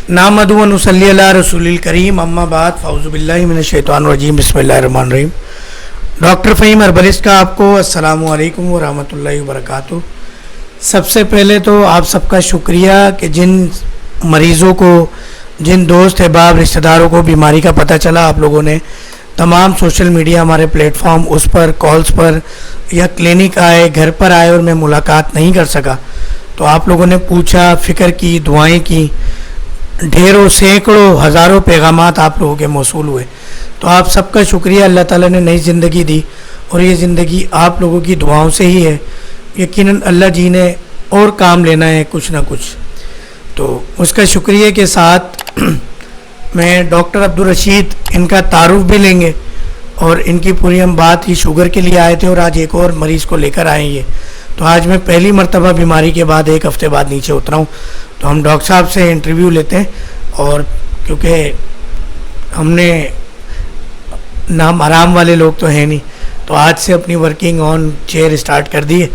नामदु व नुसल्ली अला रसूलिल करीम अम्मा बाद फ़ौज़ु बिल्लाहि मिनश शैतानिर रजीम बिस्मिल्लाहिर रहमानिर रहीम। डॉक्टर फ़हीम हर्बलिस्ट का आपको अस्सलामु अलैकुम व रहमतुल्लाहि व बरकातुहू। सबसे पहले तो आप सबका शुक्रिया कि जिन मरीज़ों को, जिन दोस्त अहबाब रिश्तेदारों को बीमारी का पता चला, आप लोगों ने तमाम सोशल मीडिया हमारे प्लेटफॉर्म उस पर कॉल्स पर या क्लिनिक आए, घर पर आए और मैं मुलाकात नहीं कर सका, तो आप लोगों ने पूछा, फ़िक्र की, दुआएं की, ढेरों सैकड़ों हज़ारों पैगामात आप लोगों के मौसूल हुए। तो आप सबका शुक्रिया। अल्लाह ताला ने नई ज़िंदगी दी और ये ज़िंदगी आप लोगों की दुआओं से ही है। यकीनन अल्लाह जी ने और काम लेना है कुछ ना कुछ, तो उसका शुक्रिया के साथ मैं डॉक्टर अब्दुल रशीद, इनका तारुफ भी लेंगे और इनकी पूरी हम बात ही शुगर के लिए आए थे और आज एक और मरीज़ को लेकर आएंगे। तो आज मैं पहली मर्तबा बीमारी के बाद 1 हफ़्ते बाद नीचे उतरा हूँ, तो हम डॉक्टर साहब से इंटरव्यू लेते हैं। और क्योंकि हमने नाम आराम वाले लोग तो हैं नहीं, तो आज से अपनी वर्किंग ऑन चेयर स्टार्ट कर दी है।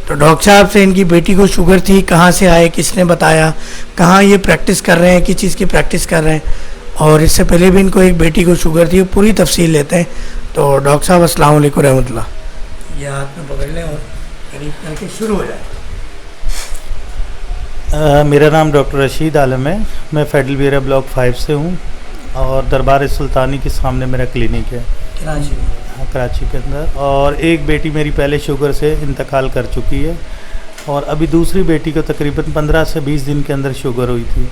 तो डॉक्टर साहब से, इनकी बेटी को शुगर थी, कहाँ से आए, किसने बताया, कहाँ ये प्रैक्टिस कर रहे हैं, किस चीज़ की प्रैक्टिस कर रहे हैं, और इससे पहले भी इनको एक बेटी को शुगर थी, पूरी तफसील लेते हैं। तो डॉक्टर साहब अस्सलाम वालेकुम रहमतुल्लाह। ये हाथ में पकड़ लें और करीब करके शुरू हो जाए। मेरा नाम डॉक्टर रशीद आलम है। मैं फेडरल ब्यूरो ब्लॉक 5 से हूँ और दरबार सुल्तानी के सामने मेरा क्लिनिक है कराची में। हाँ, कराची के अंदर। और एक बेटी मेरी पहले शुगर से इंतकाल कर चुकी है और अभी दूसरी बेटी को तकरीबन 15 से 20 दिन के अंदर शुगर हुई थी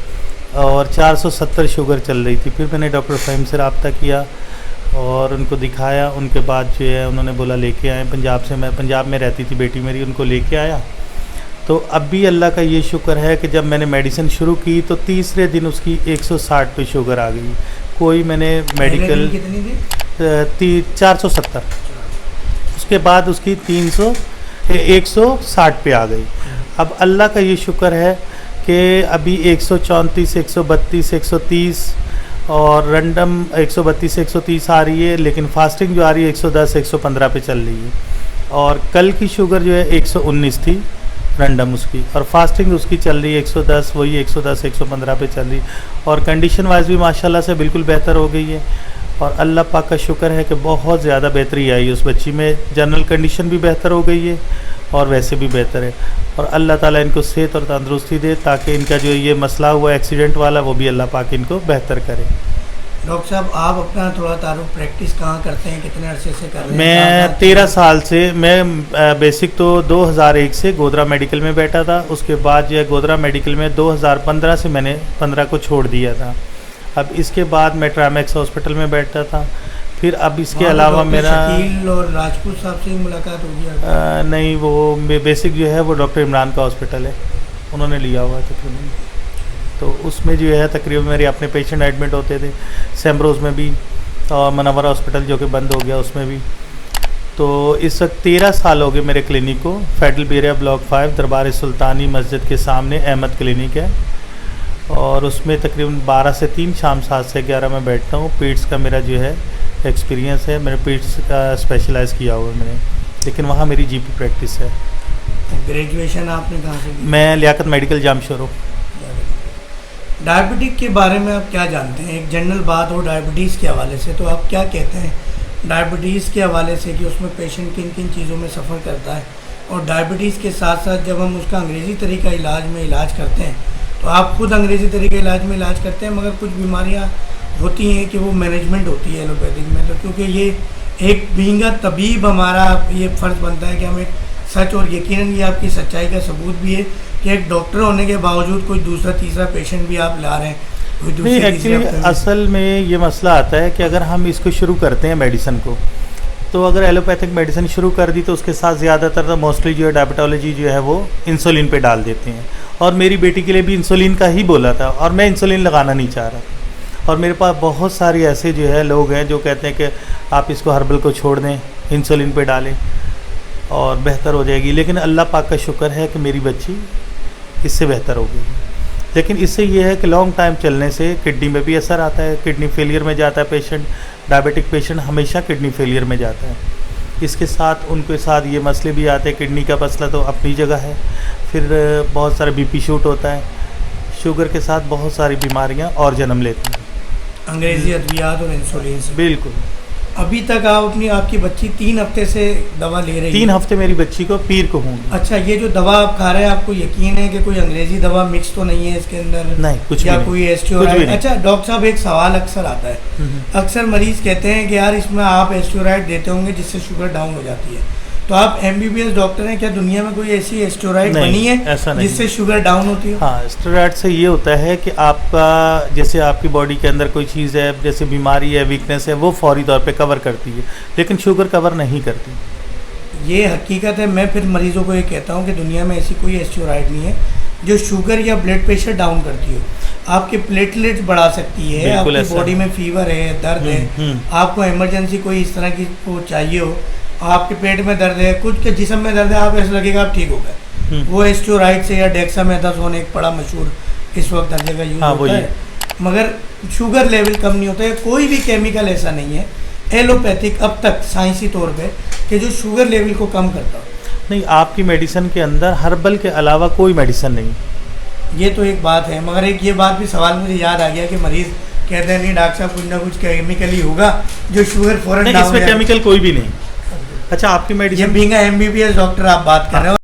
और 470 शुगर चल रही थी। फिर मैंने डॉक्टर फ़हीम से रब्ता किया और उनको दिखाया। उनके बाद जो है उन्होंने बोला लेके आए पंजाब से। मैं पंजाब में रहती थी बेटी मेरी, उनको लेके आया। तो अब भी अल्लाह का ये शुक्र है कि जब मैंने मेडिसिन शुरू की तो तीसरे दिन उसकी 160 पे शुगर आ गई। कोई मैंने मेडिकल 470, उसके बाद उसकी 160 पे आ गई। अब अल्लाह का ये शुक्र है कि अभी 134, 132, 130 और रैंडम 132 130 आ रही है, लेकिन फास्टिंग जो आ रही है 110 115 पे चल रही है। और कल की शुगर जो है 119 थी रैंडम उसकी, और फास्टिंग उसकी चल रही है 110, वही 110 115 पे चल रही। और कंडीशन वाइज भी माशाल्लाह से बिल्कुल बेहतर हो गई है और अल्लाह पाक का शुक्र है कि बहुत ज़्यादा बेहतरी आई उस बच्ची में। जनरल कंडीशन भी बेहतर हो गई है और वैसे भी बेहतर है। और अल्लाह ताला इनको सेहत और तंदुरुस्ती दे ताकि इनका जो ये मसला हुआ एक्सीडेंट वाला वो भी अल्लाह पाक इनको बेहतर करे। डॉक्टर साहब, आप अपना थोड़ा तारुफ, प्रैक्टिस कहाँ करते हैं, कितने अरसे से कर रहे हैं? मैं 13 साल से, मैं बेसिक तो 2001 से गोदरा मेडिकल में बैठा था। उसके बाद जो है गोदरा मेडिकल में 2015 से मैंने 15 को छोड़ दिया था। अब इसके बाद मैं ट्रामेक्स हॉस्पिटल में बैठता था। फिर अब इसके अलावा मेरा शकील और राजपूत साहब से ही मुलाकात होगी? नहीं, वो बेसिक जो है वो डॉक्टर इमरान का हॉस्पिटल है, उन्होंने लिया हुआ है तकरीबन। तो उसमें जो है तकरीबन मेरे अपने पेशेंट एडमिट होते थे, सेम्ब्रोज में भी और मनवर हॉस्पिटल जो कि बंद हो गया उसमें भी। तो इस वक्त 13 साल हो गए मेरे क्लिनिक को। फेडरल ब्यूरो ब्लॉक 5 दरबार सुल्तानी मस्जिद के सामने अहमद क्लिनिक है और उसमें तकरीबन 12 से 3 शाम 7 से 11 में बैठता हूँ। पीट्स का मेरा जो है एक्सपीरियंस है, मैंने पीट्स का स्पेशलाइज़ किया हुआ है मैंने, लेकिन वहाँ मेरी जीपी प्रैक्टिस है। ग्रेजुएशन आपने कहाँ से की? मैं लियाकत मेडिकल जामशोरो। डायबिटिक के बारे में आप क्या जानते हैं? एक जनरल बात हो डायबिटीज़ के हवाले से, तो आप क्या कहते हैं डायबिटीज़ के हवाले से कि उसमें पेशेंट किन किन चीज़ों में सफ़र करता है? और डायबिटीज़ के साथ साथ जब हम उसका अंग्रेज़ी तरीका इलाज में इलाज करते हैं, तो आप खुद अंग्रेज़ी तरीके इलाज में इलाज करते हैं, मगर कुछ बीमारियाँ होती हैं कि वो मैनेजमेंट होती है एलोपैथिक में। तो क्योंकि ये एक बीइंग तबीब हमारा ये फ़र्ज़ बनता है कि हम एक सच, और यकीनन ये आपकी सच्चाई का सबूत भी है कि एक डॉक्टर होने के बावजूद कोई दूसरा तीसरा पेशेंट भी आप ला रहे हैं। नहीं, एक्चुअली असल में ये मसला आता है कि अगर हम इसको शुरू करते हैं मेडिसिन को, तो अगर एलोपैथिक मेडिसिन शुरू कर दी तो उसके साथ ज़्यादातर तो मोस्टली जो है डायबिटोलॉजी जो है वो इंसुलिन पे डाल देते हैं। और मेरी बेटी के लिए भी इंसुलिन का ही बोला था और मैं इंसुलिन लगाना नहीं चाह रहा। और मेरे पास बहुत सारे ऐसे जो है लोग हैं जो कहते हैं कि आप इसको हर्बल को छोड़ दें, इंसुलिन पे डालें और बेहतर हो जाएगी। लेकिन अल्लाह पाक का शुक्र है कि मेरी बच्ची इससे बेहतर हो गई। लेकिन इससे ये है कि लॉन्ग टाइम चलने से किडनी में भी असर आता है, किडनी फेलियर में जाता है पेशेंट। डायबिटिक पेशेंट हमेशा किडनी फेलियर में जाता है। इसके साथ उनके साथ ये मसले भी आते हैं। किडनी का मसला तो अपनी जगह है, फिर बहुत सारा बीपी शूट होता है, शुगर के साथ बहुत सारी बीमारियां और जन्म लेती हैं। अंग्रेजी अद्वियात और इंसुलिन से। बिल्कुल। अभी तक आप आपकी बच्ची 3 हफ्ते से दवा ले रही है? 3 हफ्ते मेरी बच्ची को पीर को हूँ। अच्छा, ये जो दवा आप खा रहे हैं, आपको यकीन है कि कोई अंग्रेजी दवा मिक्स तो नहीं है इसके अंदर? नहीं, कुछ या भी कोई नहीं। एस्टियोराइड? अच्छा डॉक्टर साहब, एक सवाल अक्सर आता है, अक्सर मरीज कहते हैं कि यार इसमें आप एस्टियोराइड देते होंगे जिससे शुगर डाउन हो जाती है, तो आप MBBS डॉक्टर हैं, क्या दुनिया में कोई ऐसी एस्टियोराइड बनी है ऐसा नहीं, जिससे शुगर डाउन होती है? हाँ, स्टेरॉइड से ये होता है कि आपका जैसे आपकी बॉडी के अंदर कोई चीज़ है, जैसे बीमारी है, वीकनेस है, वो फौरी तौर पे कवर करती है, लेकिन शुगर कवर नहीं करती। ये हकीकत है। मैं फिर मरीजों को ये कहता हूँ कि दुनिया में ऐसी कोई एस्टियोराइड नहीं है जो शुगर या ब्लड प्रेशर डाउन करती हो। आपके प्लेटलेट्स बढ़ा सकती है, आपकी बॉडी में फीवर है, दर्द है, आपको इमरजेंसी कोई इस तरह की वो चाहिए हो, आपके पेट में दर्द है, कुछ के जिस्म में दर्द है, आप ऐसा लगेगा आप ठीक हो गए, वो एस्टियोराइड से या डेक्सामेथासोन एक बड़ा मशहूर इस वक्त हर जगह यूज होता है, मगर शुगर लेवल कम नहीं होता है। कोई भी केमिकल ऐसा नहीं है एलोपैथिक अब तक साइंसी तौर पे कि जो शुगर लेवल को कम करता हो। नहीं, आपकी मेडिसिन के अंदर हर्बल के अलावा कोई मेडिसिन नहीं। ये तो एक बात है, मगर एक ये बात भी सवाल मुझे याद आ गया कि मरीज कहते हैं नहीं डॉक्टर साहब कुछ ना कुछ केमिकल ही होगा जो शुगर फौरन डाउन। इसमें केमिकल कोई भी नहीं। अच्छा, आपकी मेडिसिन बीइंग MBBS डॉक्टर आप बात कर रहे हो।